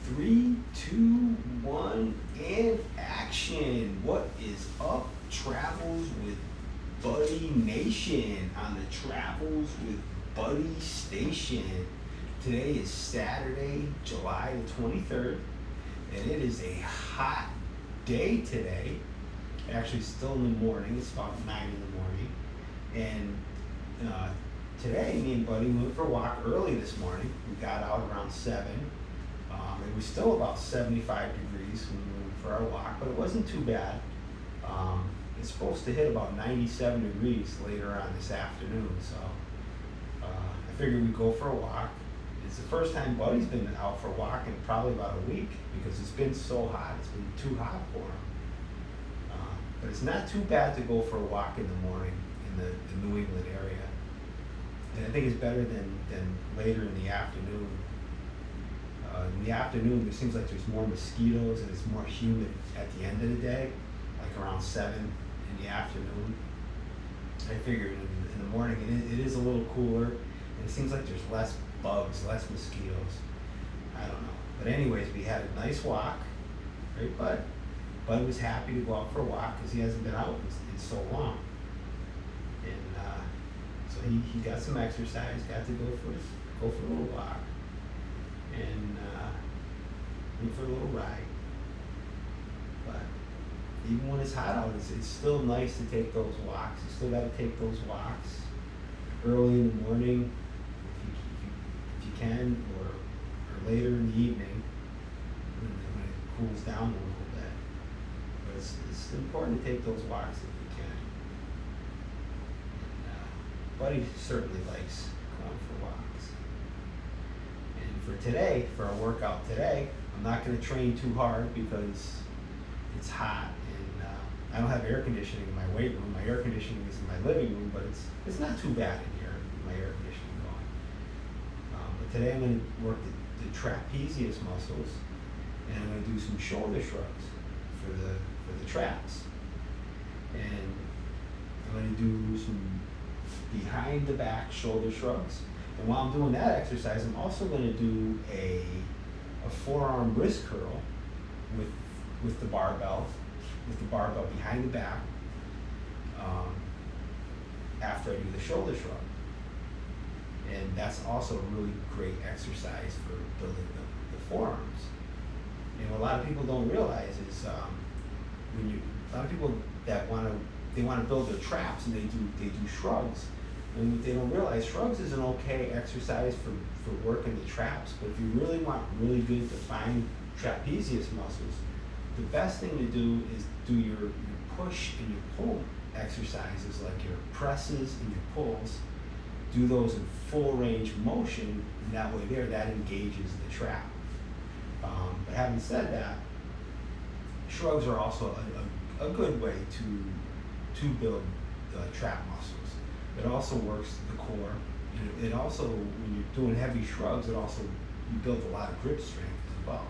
Three, two, one, and action. What is up, Travels with Buddy Nation on the Travels with Buddy Station. Today is Saturday, July the 23rd, and it is a hot day today. Actually, still in the morning. It's about 9 in the morning. And today, me and Buddy went for a walk early this morning. We got out around 7. It was still about 75 degrees when we went for our walk, but it wasn't too bad. It's supposed to hit about 97 degrees later on this afternoon, so I figured we'd go for a walk. It's the first time Buddy's been out for a walk in probably about a week because it's been so hot. It's been too hot for him. But it's not too bad to go for a walk in the morning in the New England area. And I think it's better than later in the afternoon. In the afternoon, it seems like there's more mosquitoes and it's more humid at the end of the day, like around 7 in the afternoon. I figured in the morning it is a little cooler, and it seems like there's less bugs, less mosquitoes. I don't know. But anyways, we had a nice walk, right, Bud? Bud was happy to go out for a walk because he hasn't been out in so long. And so he got some exercise, got to go for a little walk. And went for a little ride. But even when it's hot out, it's still nice to take those walks. You still got to take those walks early in the morning, if you can, or later in the evening when it cools down a little bit. But it's important to take those walks if you can. And, Buddy certainly likes going for walks. For today, for our workout today, I'm not going to train too hard because it's hot and I don't have air conditioning in my weight room. My air conditioning is in my living room, but it's not too bad in here with my air conditioning going. But today I'm going to work the trapezius muscles, and I'm going to do some shoulder shrugs for the traps. And I'm going to do some behind the back shoulder shrugs. And while I'm doing that exercise, I'm also going to do a forearm wrist curl with the barbell behind the back after I do the shoulder shrug. And that's also a really great exercise for building the forearms. And what a lot of people don't realize is a lot of people that want to build their traps and they do shrugs. And what they don't realize, shrugs is an okay exercise for working the traps, but if you really want really good defined trapezius muscles, the best thing to do is do your push and your pull exercises, like your presses and your pulls. Do those in full range motion, and that way that engages the trap. But having said that, shrugs are also a good way to build trap muscles. It also works the core. It also, when you're doing heavy shrugs, you build a lot of grip strength as well.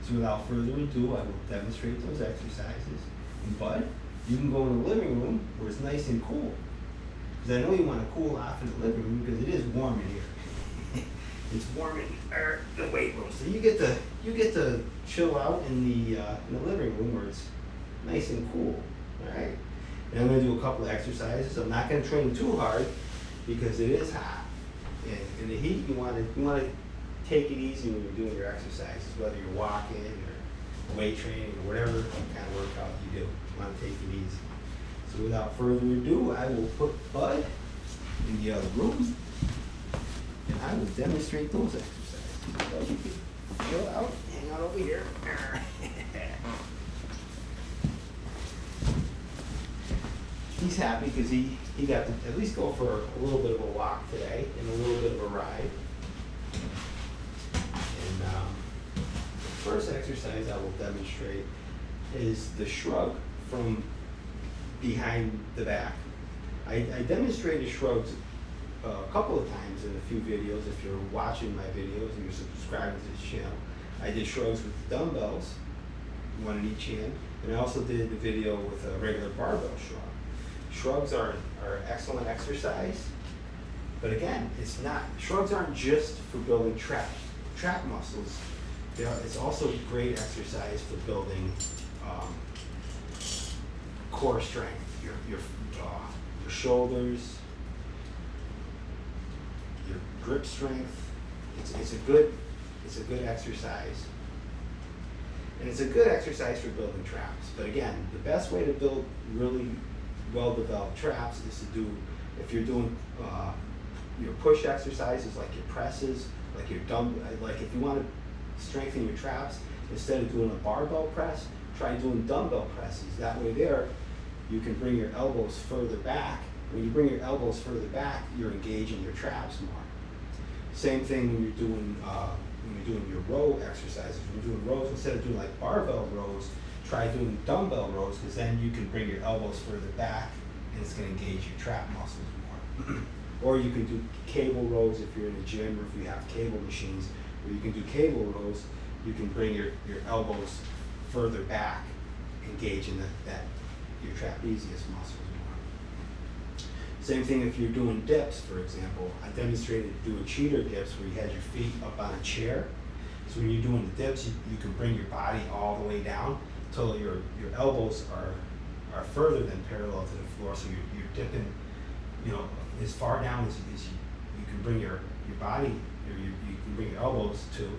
So without further ado, I will demonstrate those exercises. And Bud, you can go in the living room where it's nice and cool. Because I know you want to cool off in the living room because it is warm in here. It's warm in the weight room. So you get to chill out in the living room where it's nice and cool. All right. And I'm going to do a couple of exercises. I'm not going to train too hard because it is hot. And in the heat, you want to take it easy when you're doing your exercises, whether you're walking or weight training or whatever kind of workout you do. You want to take it easy. So without further ado, I will put Bud in the other room, and I will demonstrate those exercises. So you can chill out, hang out over here. He's happy because he got to at least go for a little bit of a walk today and a little bit of a ride. And the first exercise I will demonstrate is the shrug from behind the back. I demonstrated shrugs a couple of times in a few videos. If you're watching my videos and you're subscribed to this channel, I did shrugs with dumbbells, one in each hand, and I also did the video with a regular barbell shrug. Shrugs are excellent exercise, but again, shrugs aren't just for building trap muscles. It's also a great exercise for building core strength, your shoulders, your grip strength. It's a good exercise, and it's a good exercise for building traps. But again, the best way to build really well-developed traps is to do, if you're doing your push exercises like your presses, like your like if you want to strengthen your traps, instead of doing a barbell press, try doing dumbbell presses. That way there, you can bring your elbows further back. When you bring your elbows further back, you're engaging your traps more. Same thing when you're doing your row exercises. When you're doing rows, instead of doing like barbell rows, try doing dumbbell rows, because then you can bring your elbows further back and it's going to engage your trap muscles more. Or you can do cable rows if you're in a gym, or if you have cable machines, where you can do cable rows, you can bring your elbows further back, engaging your trapezius muscles more. Same thing if you're doing dips, for example. I demonstrated doing cheater dips where you had your feet up on a chair. So when you're doing the dips, you can bring your body all the way down until your elbows are further than parallel to the floor. So you're dipping, as far down as you can bring your body, or you can bring your elbows to.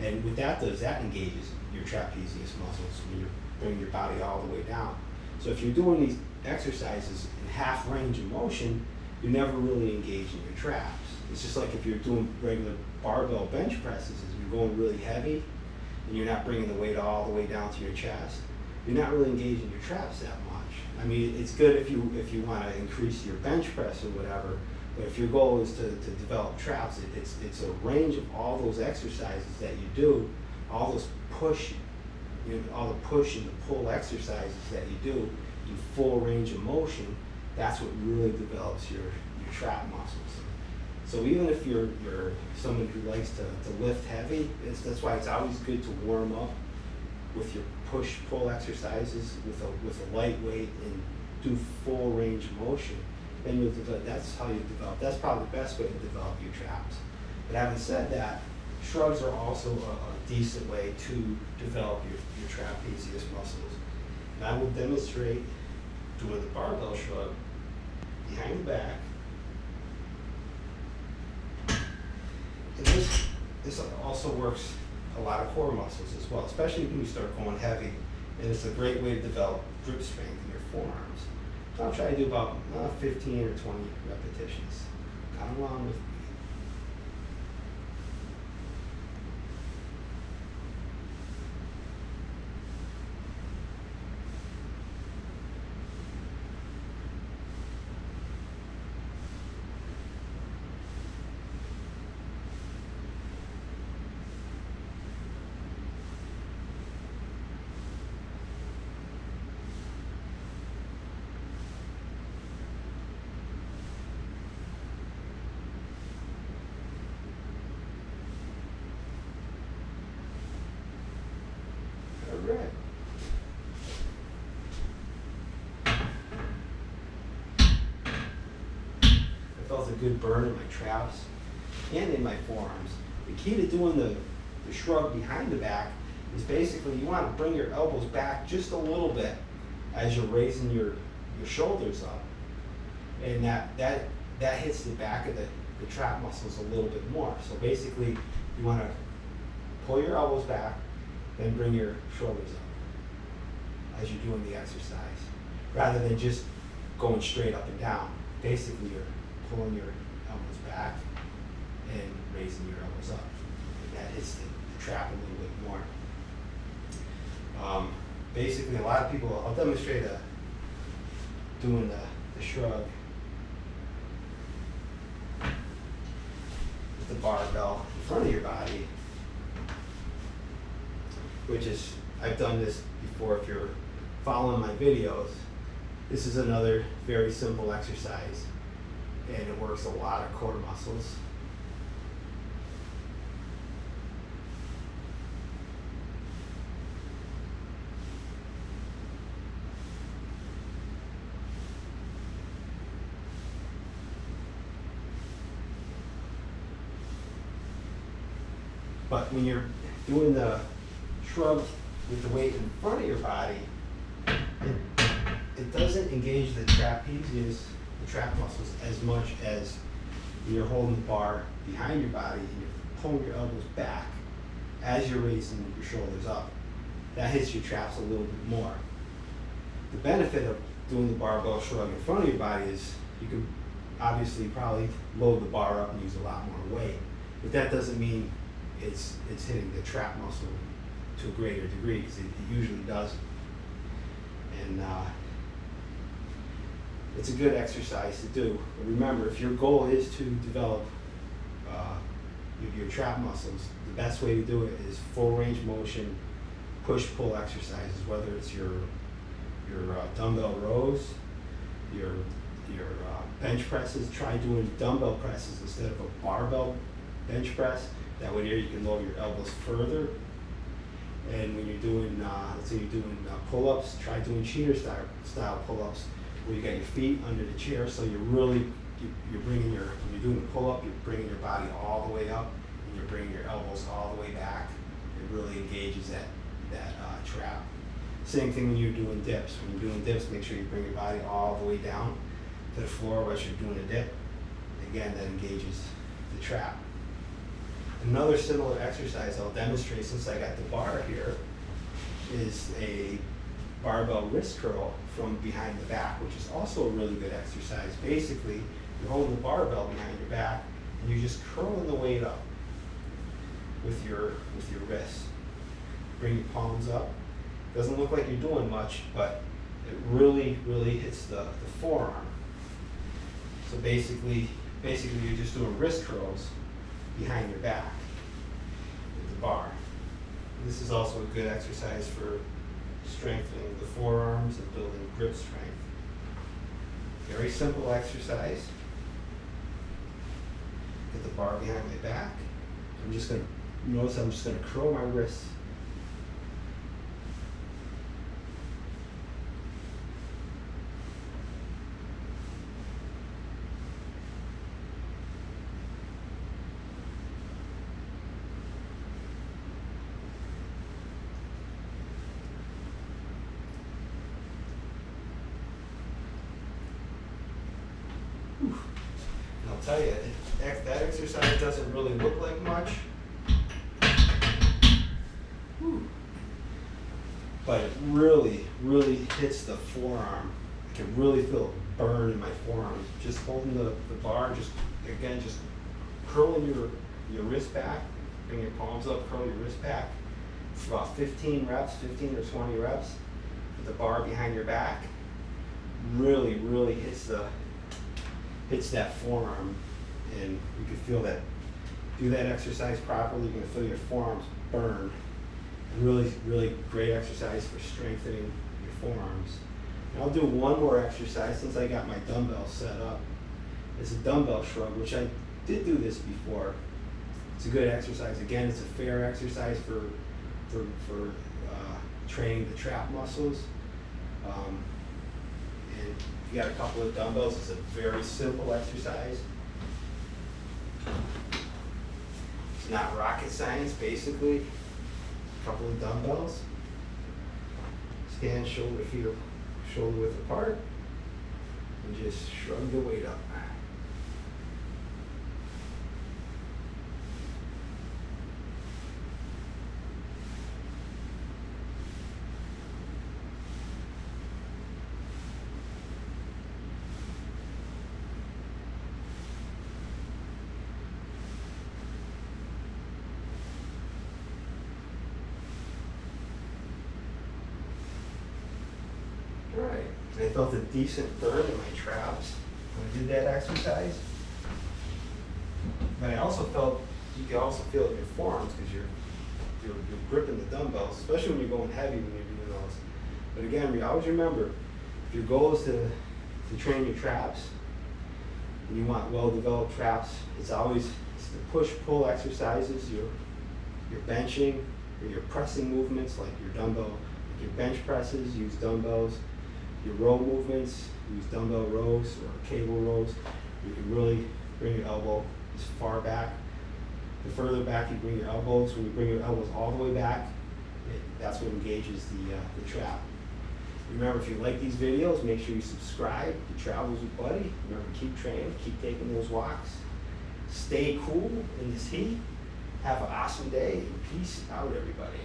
And what that does, that engages your trapezius muscles when you're bringing your body all the way down. So if you're doing these exercises in half range of motion, you're never really engaging your traps. It's just like if you're doing regular barbell bench presses, as you're going really heavy and you're not bringing the weight all the way down to your chest, you're not really engaging your traps that much. I mean, it's good if you want to increase your bench press or whatever, but if your goal is to develop traps, it's a range of all those exercises that you do, all those push, all the push and the pull exercises that you do in full range of motion. That's what really develops your trap muscles. So even if you're someone who likes to lift heavy, that's why it's always good to warm up with your push-pull exercises with a lightweight and do full range of motion. Then you'll develop. That's how you develop. That's probably the best way to develop your traps. But having said that, shrugs are also a decent way to develop your trapezius muscles. And I will demonstrate doing the barbell shrug behind the back. And this also works a lot of core muscles as well, especially when you start going heavy. And it's a great way to develop grip strength in your forearms. So I'll try to do about 15 or 20 repetitions. Come along with me. All right. I felt a good burn in my traps and in my forearms. The key to doing the shrug behind the back is basically you want to bring your elbows back just a little bit as you're raising your shoulders up. And that hits the back of the trap muscles a little bit more. So basically you want to pull your elbows back, then bring your shoulders up as you're doing the exercise, rather than just going straight up and down. Basically, you're pulling your elbows back and raising your elbows up. And that hits the trap a little bit more. Basically, a lot of people, I'll demonstrate doing the shrug with the barbell in front of your body, which is, I've done this before if you're following my videos. This is another very simple exercise, and it works a lot of core muscles. But when you're doing the shrug with the weight in front of your body, it doesn't engage the trapezius, the trap muscles, as much as when you're holding the bar behind your body and you're pulling your elbows back as you're raising your shoulders up. That hits your traps a little bit more. The benefit of doing the barbell shrug in front of your body is you can obviously probably load the bar up and use a lot more weight, but that doesn't mean it's hitting the trap muscle to a greater degree, because it usually doesn't. And it's a good exercise to do. But remember, if your goal is to develop your trap muscles, the best way to do it is full range motion, push-pull exercises, whether it's your dumbbell rows, your bench presses. Try doing dumbbell presses instead of a barbell bench press. That way there you can lower your elbows further. And when you're doing, let's say you're doing pull-ups, try doing cheater style pull-ups, where you got your feet under the chair, so you're really, you're bringing when you're doing the pull-up, you're bringing your body all the way up, and you're bringing your elbows all the way back. It really engages that trap. Same thing when you're doing dips. When you're doing dips, make sure you bring your body all the way down to the floor while you're doing a dip. Again, that engages the trap. Another similar exercise I'll demonstrate, since I got the bar here, is a barbell wrist curl from behind the back, which is also a really good exercise. Basically, you're holding the barbell behind your back and you're just curling the weight up with your wrists. Bring your palms up. Doesn't look like you're doing much, but it really hits the forearm. So basically you're just doing wrist curls behind your back with the bar. And this is also a good exercise for strengthening the forearms and building grip strength. Very simple exercise. Get the bar behind my back. I'm just going to curl my wrists. I'll tell you, that exercise doesn't really look like much, but it really hits the forearm. I can really feel it burn in my forearm. Just holding the bar, just curling your wrist back, bring your palms up, curl your wrist back. It's about 15 or 20 reps with the bar behind your back. Really hits that forearm, and you can feel that. Do that exercise properly, you're going to feel your forearms burn. Really great exercise for strengthening your forearms. And I'll do one more exercise since I got my dumbbells set up. It's a dumbbell shrug, which I did do this before. It's a good exercise. Again, it's a fair exercise for training the trap muscles. And if you got a couple of dumbbells, it's a very simple exercise. It's not rocket science, basically. A couple of dumbbells. Stand shoulder width apart, and just shrug the weight up. Right. I felt a decent burn in my traps when I did that exercise. But I also felt, you can also feel it in your forearms because you're gripping the dumbbells, especially when you're going heavy when you're doing those. But again, you always remember, if your goal is to train your traps, and you want well-developed traps, it's the push-pull exercises, your benching, or your pressing movements, like your dumbbell, like your bench presses, use dumbbells. Your row movements, use dumbbell rows or cable rows. You can really bring your elbow as far back The further back you bring your elbows, when you bring your elbows all the way back, that's what engages the trap. Remember, if you like these videos, make sure you subscribe to Travels with Buddy. Remember, keep training, keep taking those walks. Stay cool in this heat. Have an awesome day, and peace out, everybody.